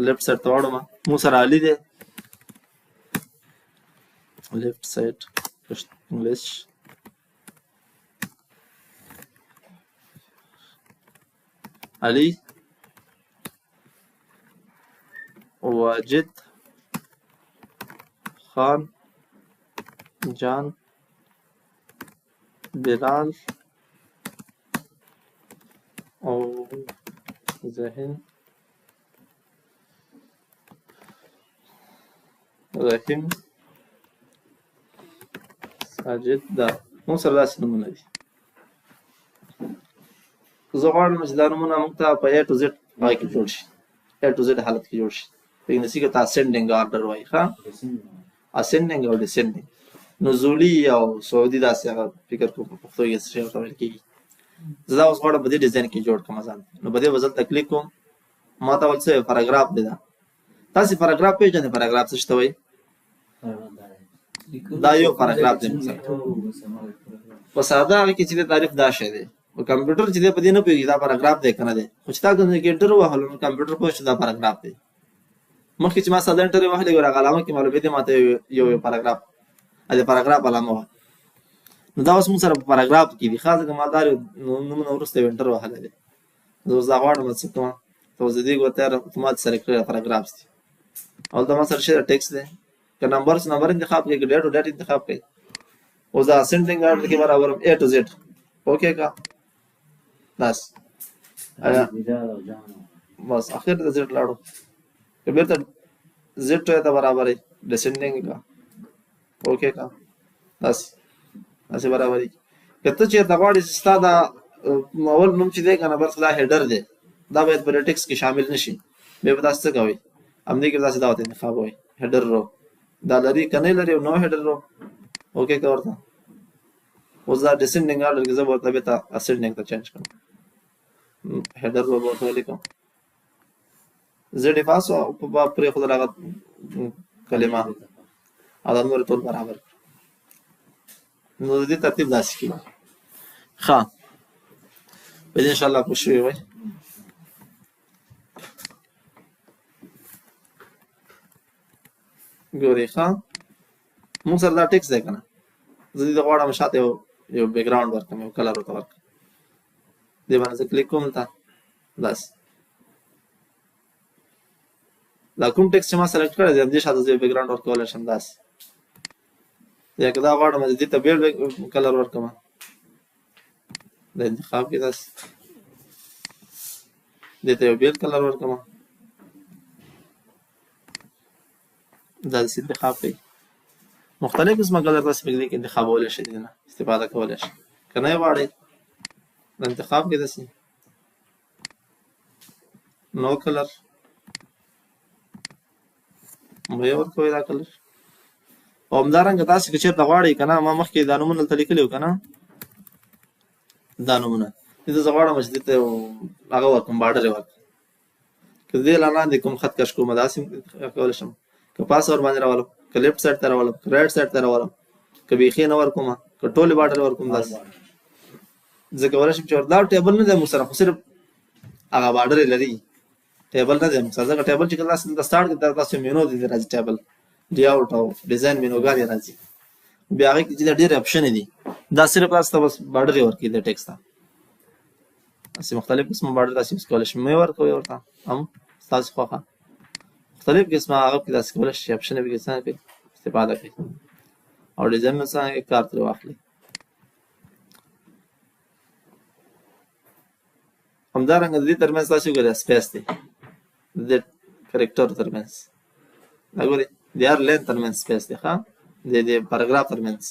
لیفټ سایډ ته واړم مونږ سره علي دی لیفټ سایډ انګلیش علي واجد خان جان بلال او ذهن رحیم ساجد دا مونږ سره داسې نومونه دي. زه غواړم چې دا نومونه موږ ته په A to Z هغه کې جوړ شي A to Z حالت کې جوړ شي. په انګلیسي کې ته اسینډینګ آرډر وایي ښه اسینډینګ او ډسینډینګ نزولي او سعودي داسې هغه فکر کوم په پښتو کې څه شی ورته ویل کېږي. زه دا اوس غواړم په دې ډیزاین کې جوړ کړم ځان نو په دې به دلته کلیک کوم ما ته ول څه پاراګراف دی دا تاسې پاراګراف پېژنئ پاراګراف څه شته وایي دا یو پاراګراف دی په ساده هغه کې چې د تعریف دا شی دی په کمپیوټر چې دی په دې نه پوهېږي دا پاراګراف دی که نه دی خو چې تا کوم ځای کې انټر ووهلو نو کمپیوټر پوه شو دا پاراګراف دی. مخکې چې ما ساده انټر یې وهلی ګوره هغه علامه کې معلومېدې ما ته یو پاراګراف د پاراګراف علامه وه نو دا اوس موږ سره په پاراګراف کې دي خاص ځکه ما دا نومونه وروسته یو انټر وهلی دی زه اوس دا غواړم څه کومه ته اوس د دې ګوره تیار اتومات سلیکټ کړی پاراګرافس دي او دا ما سره شی ټکس دی که نمبر انتخاب کړئ که ډیټ او ډیټ انتخاب کړئ اوس دا اسینډینګ آرډر کې برابر A to Z اوکې کا بس بس اخر د Z لاړو که بیرته Z ته برابر ډسینډینګ کا اوکې کا بس داسې برابرې که ته چېرته غواړې چې ستا دا اول نوم چې دی که نه بس دا هیډر دی دا باید په ټکس کې شامل نه شي بیا به تاسو څه کوئ همدې کې داسې دا ورته انتخاب وایي هیډر رو دا لري که نه لري نو هیډر رو اوکې که ورته اوس دا ډسینډینګ آرډر کې زه به ورته بېرته اسینډینګ ته چینج کړم هیډر رو به ورته ولیکم زه ډیفاس په پرېښودل هغه کلمه او دا نور ټول برابر نو د دې ترتیب داسې کېږي ښه په دې انشاءالله پوه شوي وئ. ګورئ ښه موږ سره دا ټکس دی که نه زه دې غواړم شاته یو بیکګراونډ ورکړم یو کلر ورته ورکړم دې باندې زه کلیک کوم دلته بس دا کوم ټکس چې ما سلیکټ کړی دی همدې شاته زه یو بیکګراونډ ورکولی شم داسې یا که دا غواړم چې دې ته بېل کلر ورکړم د انتخاب کې داسې دې ته یو بیل کلر ورکړم دا داسې انتخاب کوي مختلف قسمه کلر تاسو په دې کې انتخابولی شئ دې نه استفاده کولی شئ که نه یې غواړئ د انتخاب کې داسې نو کلر مو یې ورکوئ دا کلر او همدارنګه تاسې که چېرته غواړئ که نه ما مخکې دا نومونه دلته لیکلي وو که نه دا نومونه دلته زه غواړم چې دلته هغه ورکړم بارډر یې ورکړم که دې لا لاندې کوم خط کش کوم داسې کولی شم که پاس ور باندې راولم که لیفټ سایډ ته راولم که رایټ سایډ ته راولم که بیخي نه ورکوم که ټولې بارډر ورکوم داسې زه کولی شم چې دا ټیبل نه دی موږ سره خو صرف هغه بارډر یې لري ټیبل نه دی موږ سره ځکه ټیبل چې کله داسې د سټارټ کې تاسو مینو دي راځي ټیبل لی آوټ او ډیزاین مینوګانې راځي بیا هغې کې چې دا ډېرې اپشنې دي دا صرف تاسو ته بس بارډر یې ورکوي د ټیکس ته داسې مختلف قسمه بارډر تاسې یوز کولی شئ مې ورکوئ ورته هم ستاسو خوښه مختلف قسمه هغه کې داسې کولی شئ اپشنې پکې څنګه کوي استفاده کوي او ډیزاینونه څنګه کار ترې واخلئ همدارنګه د دې ترمنځ تاسې وګورئ سپیس دی د دې کرکټر ترمنځ دا ګورئ د هر لین ترمنځ سپیس دی ښه د دې پاراګراف ترمنځ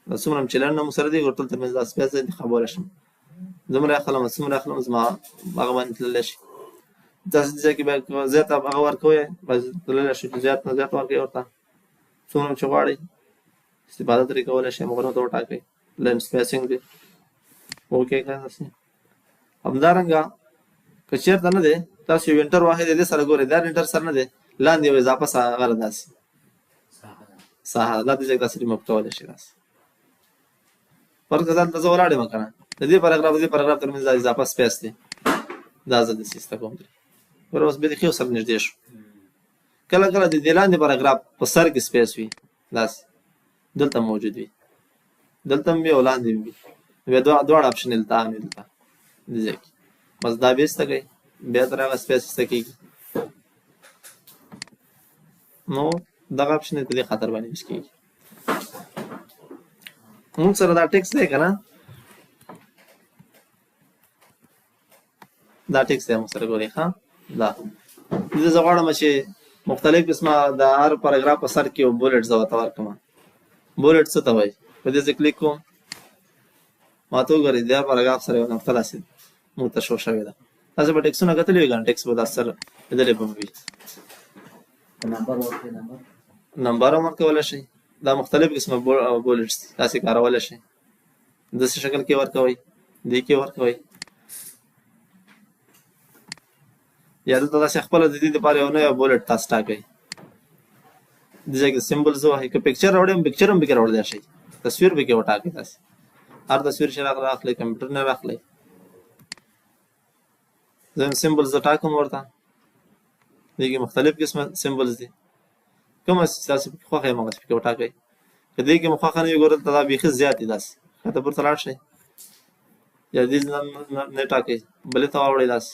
دا څومره چې لنډ نوم سره دی ټول ترمنځ دا سپیس دی انتخابولی شم دومره اخلم څومره اخلم زما هغه باندې تللی شي داسې ځای کې بیا زیات هغه ورکوئ تللی شي چې زیات نه زیات ورکوئ ورته څومره چې غواړئ استفاده ترې کولی شئ مغرونو ته وټاکئ لین سپیسینګ دی اوکې کړئ داسې همدارنګه که چېرته نه دی تاسو یو انټر واحد دې سره ګورئ دا انټر سره نه دی لاندې یو اضافه ساحه ده داسې ساحه دا دې ځای تاسو ریموভ کولی شئ داسې فرض کړه دلته زه ولاړ یم که نه د دې پاراګراف د دې پاراګراف ترمنځ دا اضافه سپیس دی دا زه داسې ایسته کوم درې ګوره اوس بیخي ورسره نږدې شو کله کله د دې لاندې پاراګراف په سر کې سپیس وي داسې دلته موجود وي دلته هم وي او لاندې هم وي بیا دواړه اپشن یې دلته هم وي دلته دې ځای کې بس دا بیا ایسته کوئ بیا تر هغه سپیس ایسته کېږي نو دغه اپشن یې په دې خاطر باندې یوز کېږي موږ سره دا ټیکس دی که نه دا ټیکس دی موږ سره ګورئ ښه دا دلته زه غواړم چې مختلف قسمه د هر پاراګراف په سر کې یو بولټ زه ورته ورکړم بولټ څه ته وایي په دې زه کلیک کوم ما ته وګورئ دا پاراګراف سره یو نقطه داسې موږ ته شو شوې ده تاسو به ټیکسونه کتلي وي که نه ټیکس به داسې سره لیدلی به وي نمبر هم ورکولی شئ دا مختلف قسمه بولټس دي تاسې کارولی شئ داسې شکل کې ورکوئ دې کې ورکوئ یا دلته داسې خپله د دې دپاره یو نوی بولټ تاسو ټاکئ دې ځای کې سمبلز ووهئ که پکچر راوړئ پکچر هم پکې راوړلی شئ تصویر پکې وټاکئ تاسې هر تصویر چې راخلئ کمپیوټر نه راخلئ زه سمبلز زه ټاکم ورته دې کې مختلف قسمه سمبلز دي کومه چې تاسو پکې خوښه یې هماغسې پکې وټاکئ که دې کې مو خوښه نه وي ګورئ دلته دا بیخي زیات دي داسې ښکته پورته لاړ شئ یا دې نه ټاکئ بلې ته واوړئ داسې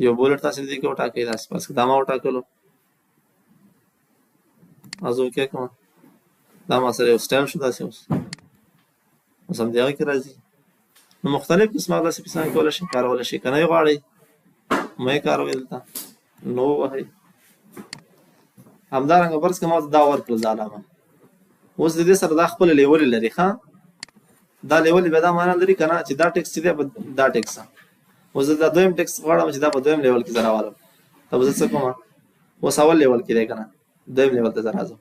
یو بولټ تاسې دې کې وټاکئ داسې بس دا ما وټاکلو زه اوکې کوم دا ما سره یو سټایل شو داسې اوس هم دې هغه کې راځي نو مختلف قسمه داسې څنګه کولی شئ کارولی شئ که نه یې غواړئ مه یې کاروئ دلته نو ووهئ همدارنګه فرض کړه ما ته دا ورکړل دا علامه اوس د دې سره دا خپله لیولې لري ښه دا لیولې بیا دا معنا لري که نه چې دا ټیکس چې دی دا ټیکس اوس زه دا دویم ټیکس غواړم چې دا په دویم لیول کې زه راولم ته به زه څه کوم اوس اول لیول کې دی که نه دویم لیول ته زه راځم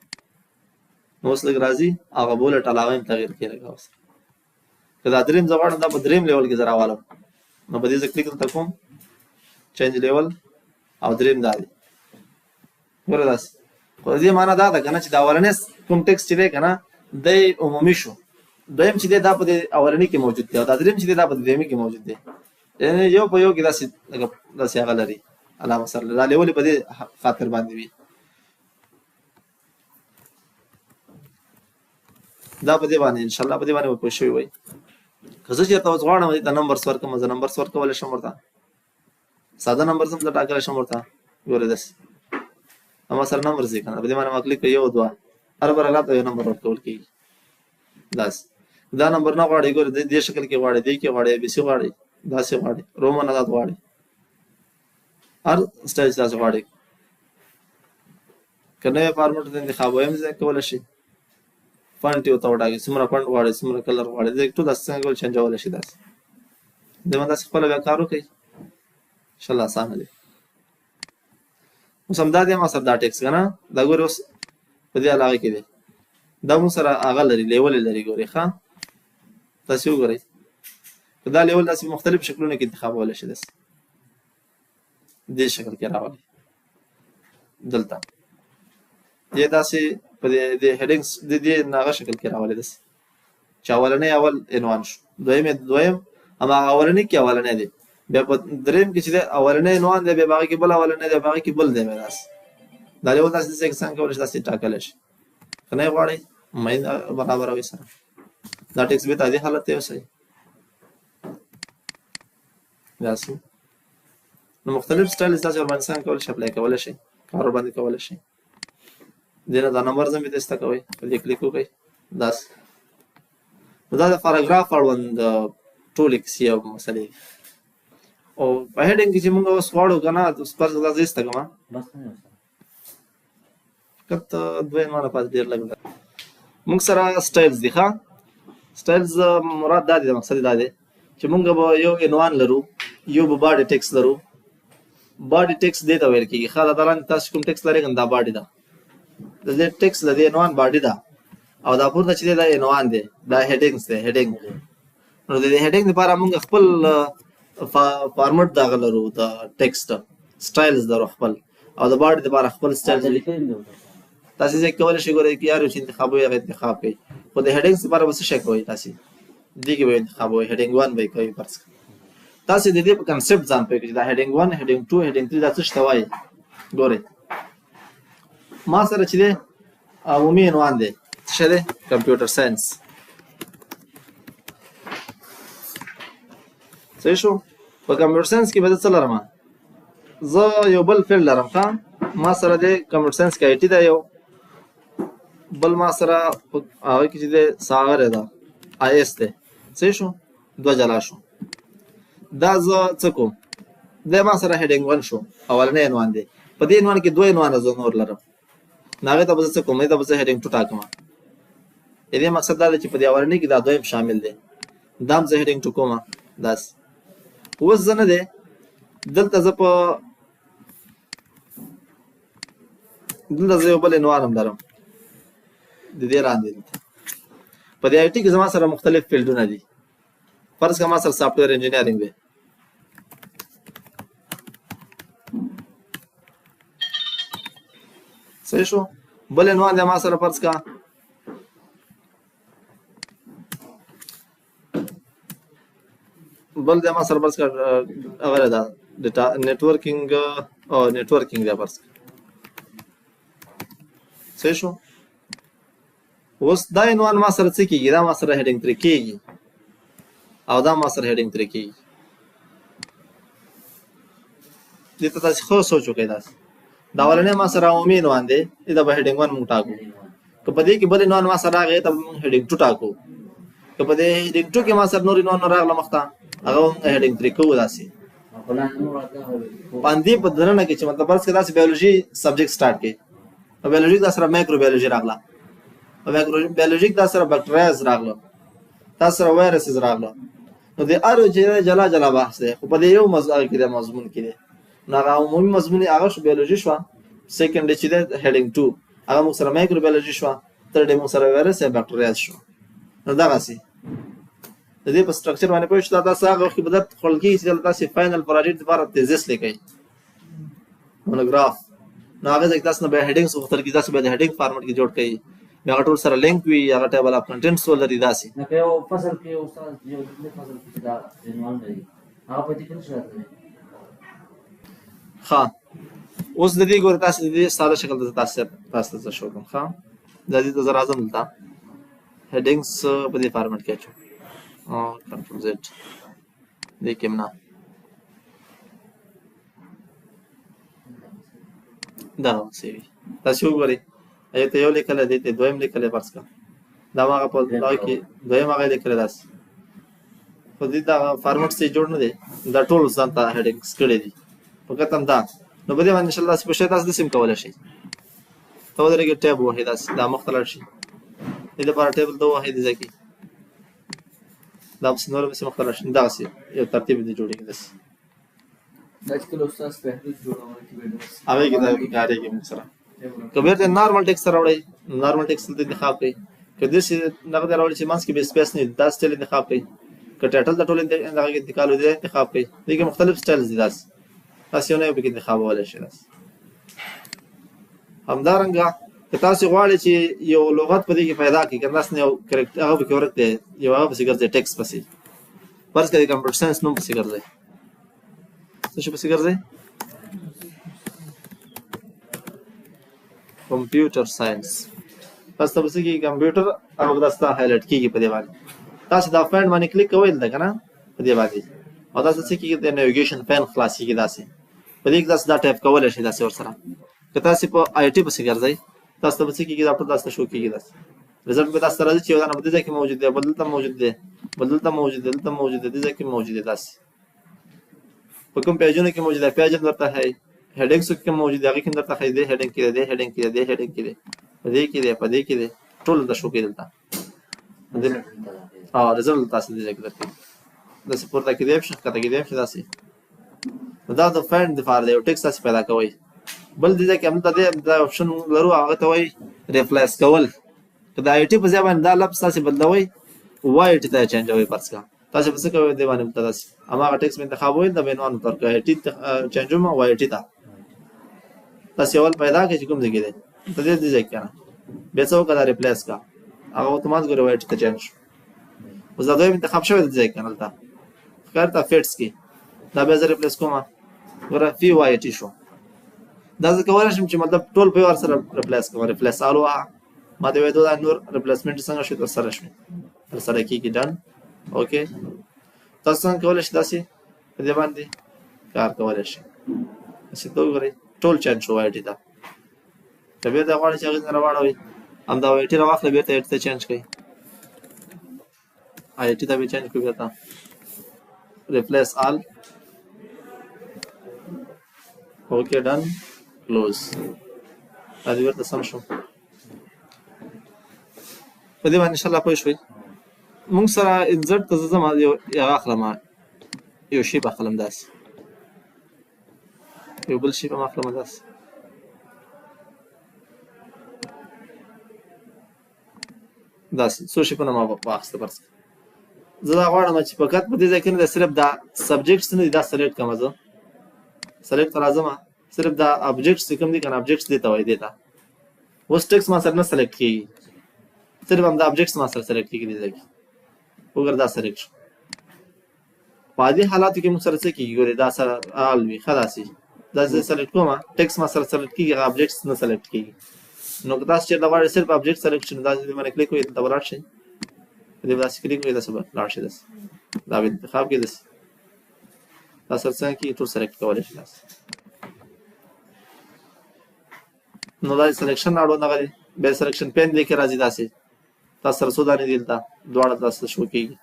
نو اوس لږ راځي هغه بولټ علاوه یې تغیر کړي لږه اوس که دا دریم زه غواړم دا په دریم لیول کې زه راولم نو په دې زه کلیک دلته کوم چینج لیول او دریم دا دی ګوره داسې خو د دې معنا دا ده که نه چې د اولنی کوم ټیکس چې دی که نه دی عمومي شو دویم چې دی دا په دې اولني کې موجود دی او دا دریم چې دی دا په دویمي کې موجود دی یعنې یو په یو کې داسې هغه لري علامه سره دا لیولې په دې خاطر باندې وي دا په دې باندې انشاءالله په دې باندې به پوه شوي وئ که زه چېرته اوس غواړم دې ته نمبرس ورکړم زه نمبرس ورکولی شم ورته ساده نمبرس هم زه ټاکلی شم ورته ګورئ داسې اما سره نمبرس دی که نه په دې باندې ما کلیک کړئ 1 2 هر پاراګراف ته یو نمبر ورکول کېږي داسې دا نمبر نه غواړئ ګورئ دې شکل کې غواړئ دې کې غواړئ ABC غواړئ داسې غواړي رومن آزاد غواړي هر سټایل تاسو غواړي کنه فارمټ د انتخابوي هم ځای کول شي فونټ یو ته وټاکي څومره فونټ غواړي څومره کلر غواړي دا ټول تاسو څنګه کول چینجول شي داسې دمه تاسو خپل بیا کار وکړئ ان شاء الله آسان دي اوس هم دا دی ما سره دا ټیکس کنه دا ګور اوس په دې علاوه کې دی دا مو سره هغه لري لیول لري ګوري ښا تاسو وګورئ دا لیول داسې مختلف شکلونه کې انتخابول شي داسې دې شکل کې راولي دلته دې داسې په دې هډینګز دې ناغه شکل کې راولي داسې چې اولنې اول عنوان شو دویم اما اولنې کې اولنې دی بیا په دریم کې چې اولنې عنوان دی بیا باقي کې بل اولنې دی باقي کې بل دی داسې دا لیول داسې څنګه کولای شي داسې ټاکل شي کنه غواړي مې برابر وي سره دا ټیکس به تاسو حالت ته وسه داسې نو مختلف سټایل تاسو ورباندې کول شي اپلای کول شي کار باندې کول شي دغه دا نمبر زموږ د استا کوي په دې کلیک وکړئ داس دا د پاراګراف اړوند ټول کیسه مسلې او په هډینګ کې چې موږ اوس واړو کنه اوس پر ځای استا کومه بس نه کته دوی نه پات ډیر لګل موږ سره سټایلز دي ښا سټایلز مراد دا دي مقصد دا دی چې موږ به یو عنوان لرو یو به باډي ټیکس لرو باډي ټیکس دې ته ویل کېږي ښا دا دلان تاسو کوم ټیکس لرئ دا باډي دا د دې ټیکس د عنوان باډي دا او دا پورته چې دا عنوان دی دا هډینګز دی هډینګ نو د هډینګ لپاره موږ خپل فارمټ دا غلرو دا ټیکسټ سټایلز درو خپل او د باډي لپاره خپل سټایل تاسو یې کولای شئ ګورئ چې یارو چې انتخاب وي هغه انتخاب کړئ خو د هډینګز لپاره وسه شي کوي تاسو دې کې به انتخاب وي هډینګ 1 به کوي پرس تاسو د دې په کنسپټ ځان پوهیږئ دا هډینګ 1 هډینګ 2 هډینګ 3 دا څه شته وایي ګورئ ما سره چې دی عمومي عنوان دی څه دی کمپیوټر ساينس صحیح شو په کمپیوټر ساينس کې به څه لرم زه یو بل فیلډ لرم ښا ما سره دی کمپیوټر ساينس کې آی ټي دا یو بل ما سره هغه کې چې دی ساغر ده آی اس دی صحیح شو دوه جلا شو دا زه څه کوم دا ما سره هډینګ 1 شو اولنې عنوان دی په دې عنوان کې دوه عنوان زه نور لرم ناغه ته به څه کوم دا به هډینګ 2 ټاکم دې مقصد دا دی چې په دې اولنې کې دا دویم شامل دی دام زه هډینګ 2 کوم داس اوس زه نه دی دلته زه په دلته زه یو بل عنوان هم لرم د دې لاندې په دې آی ټي کې زما سره مختلف فیلډونه دي فرض کړه ما سره سافټویر انجینیرینګ دی صحیح شو بل عنوان دی ما سره فرض کړه بل دی ما سره فرض کړه هغه دا ډیټا نیټورکینګ او نیټورکینګ دی فرض صحیح شو اوس دا عنوان ما سره څه کیږي دا ما سره هډینګ 3 کیږي او دا ما سره هډینګ 3 کیږي دې ته تاسو خو سوچ وکړئ دا ولنه ما سره عمومي عنوان دی دا به هډینګ 1 مونږ ټاکو که په دې کې بل عنوان ما سره راغی ته هډینګ 2 ټاکو که په دې هډینګ 2 کې ما سره نور عنوان راغله مخته هغه هډینګ 3 کوو داسې باندې په درنه کې چې مطلب فرض کړه داسې بیولوژي سبجیکټ سٹارټ کړي او بیولوژي دا سره مایکرو بیولوژي راغله او مایکرو بیولوژي دا سره بکټریاز راغله تاسو سره وایرسز راغله نو د ارو چې جلا جلا بحث دی خو په دې یو موضوع کې د مضمون کې دی نو هغه عمومي مضمون هغه شو بیولوژي شو سیکنډ چې د هډینګ 2 هغه موږ سره مایکرو بیولوژي شو تر دې موږ سره وایرس یا بکټریاز شو نو دا غاسي د دې په سټرکچر باندې پوه شو تاسو هغه کې بدل خلګي چې تاسو فائنل پروجیکټ لپاره تیزس لیکئ مونوګراف نو هغه ځکه تاسو به هډینګ سو تر کې تاسو به هډینګ فارمټ کې جوړ کړئ هغه ټول سره لینک وي هغه ټیبل اف کنټینټس ولري داسي نه که یو فصل کې استاد یو د فصل کې دا عنوان دی هغه په دې کې څه راځي ها اوس د دې ګور تاسو د دې ساده شکل د تاسو ته شو کوم ها د دې د زرا اعظم دلته هډینګز په دې فارمټ کې اچو کنټرول زد دې کېمنا دا سیوی تاسو وګورئ ایته یو لیکل دي ته دویم لیکل پرسکا دا هغه په دا کې دویم هغه لیکل داس خو دې دا فارمټ سي جوړ نه دی دا ټول ځان ته هډینګز کړی دي فقط هم دا نو په دې باندې ان شاء الله په شی تاسو د سیم کولای شئ ته ودرېږئ ټیب وهئ داسې دا مخ ته لاړ شي دې لپاره ټیبل ته ووهئ دې ځای کې دا پسې نور پسې مخ ته لاړ شي داسې یو ترتیب دې جوړېږي داسې دا چې کله استاد تحریک جوړونه کې ویډیو هغې کې دا کارېږي موږ سره که بیرته نارمل ټیکس راوړئ نارمل ټیکس دلته انتخاب کړئ که داسې دغه دې راوړئ چې منځ کې بې سپیس نه وي دا سټایل انتخاب کړئ که ټایټل د ټول دغه کې انتقال وي انتخاب کړئ دې کې مختلف سټایلز دي داسې تاسو یو نه یو پکې انتخابولی شئ داسې همدارنګه که تاسو غواړئ چې یو لغت په دې کې پیدا کړئ که داسې یو کرکټر هغه پکې ورک دی یو هغه پسې ګرځئ ټیکس پسې فرض کړئ د کمپیوټر ساینس نوم پسې ګرځئ څه شي پسې ګرځئ کمپیوټر ساینس بس ته پسې کېږي کمپیوټر او دا ستا هایلایټ کېږي په دې باندې تاسو دا فاینډ باندې کلیک کوئ دلته که نه په دې باندې او داسې څه کېږي د نیویګیشن فین خلاصېږي داسې په دې کې داسې دا ټایپ کولی شئ داسې ورسره که تاسې په آی ټي پسې ګرځئ تاسو ته به څه کېږي دا ټول داسې شو کېږي داسې رزلټ به تاسو ته راځي چې یو دانه په دې ځای کې موجود دی بل دلته موجود دی بل دلته موجود دی دلته موجود دی دې ځای کې موجود دی داسې په کوم پیجونو کې موجود دی پیج هم درته ښایي هیډینګسو کې کوم موجود دی هغې کې هم درته ښایي دې هیډینګ کې دی دې هیډینګ کې دی دې هیډینګ کې دی په دې کې دی په دې کې دی ټول دلته شو کېږي دلته رزلټ تاسو دې ځای کې درکوي داسې پورته کېدی هم شي ښکته کېدی هم شي داسې نو دا د فاینډ دپاره دی یو ټیکس تاسې پیدا کوئ بل دې ځای کې همدلته دی دا اپشن لرو هغه ته وایي ریپلیس کول که د آی ټي په ځای باندې دا لفظ تاسې بدلوئ واي ټي ته یې چینجوئ فرض کړه تاسې به څه کوئ دې باندې ورته داسې هماغه ټیکس مې انتخابوئ د بینوان ورته ورکوئ آی ټي چینجوم واي ټي ته تاسې اول پیدا کړئ چې کوم ځای کې دی ته دې ځای کې که نه بیا څه وکړه دا ریپلیس کړه هغه اتومات ګورې واي ټي ته چینج شو اوس دا دویم انتخاب شوی دې ځای کې نه دلته ښکاري ته فیټس کې دا بیا زه ریپلیس کومه ګوره فی واي ټي شو دا زه کولی شم چې مطلب ټول په ور سره ریپلیس کوم ریپلیس آل ووهه ما ته ویدو دا نور ریپلیسمنټ څنګه شو ترسره شوې ترسره کېږي ډن اوکې تاسو څنګه کولی شئ داسې په دې باندې کار کولی شئ داسې ته وګورئ ټول چینج شو واي ټي ته که بېرته غواړئ چې هغې نه راواړوئ همدا واي ټي راواخلئ بېرته آی ټي ته چینج کړئ آی ټي ته به چینج کړو بېرته ریپلیس آل اوکې ډن کلوز دا دې بېرته سم شو په دې باندې انشاءالله پوه شوئ موږ سره انزرټ ته زه ځم یو هغه اخلم یو شیپ اخلم داسې یو بل شیپ هم اخلم داسې داسې څو شیپونه ما واخیسته فرض کړه زه دا غواړم چې فقط په دې ځای کې نه دی صرف دا سبجیکټس نه دي دا سلیکټ کړم زه سلیکټ ته راځم صرف دا ابجیکټس چې کوم دي که نه ابجیکټس دې ته وایي دې ته اوس ټیکس ما سره نه سلیکټ کېږي صرف همدا ابجیکټس ما سره سلیکټ کېږي دې ځای کې وګوره دا سلیکټ شو په عادي حالاتو کې موږ سره څه کېږي ګورې دا سره آل وي ښه داسې دا زه سلیکټ کوم ټیکس ما سره سلیکټ کېږي هغه ابجیکټس نه سلیکټ کېږي نو که تاسو چېرته غواړئ صرف ابجیکټ سلیکټ شي نو داسې دې باندې کلیک وکړئ دلته به لاړ شئ په دې به داسې کلیک وکړئ داسې به لاړ شئ داسې دا به انتخاب کړئ داسې دا سره څنګه کېږي ټول سلیکټ کولی شئ داسې نو دا سلیکشن اړوند هغه دی بیا سلیکشن پین دې کې راځي داسې تاسو سره څو دانې دي دلته دواړه داسې شو کېږي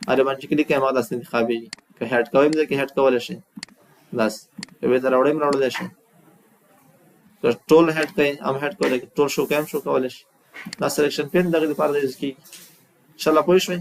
هرې باندې چې کلیک کوئ هماغه داسې انتخابېږي که هیډ کوئ هم ځای کې هیډ کولی شئ داسې که بېرته راوړئ هم راوړلی شئ که ټول هیډ کوئ هم هیډ کولی ټول شو کوئ هم شو کولی شئ دا سلیکشن پین دغې دپاره د یوز کېږي انشاءالله پوه شوئ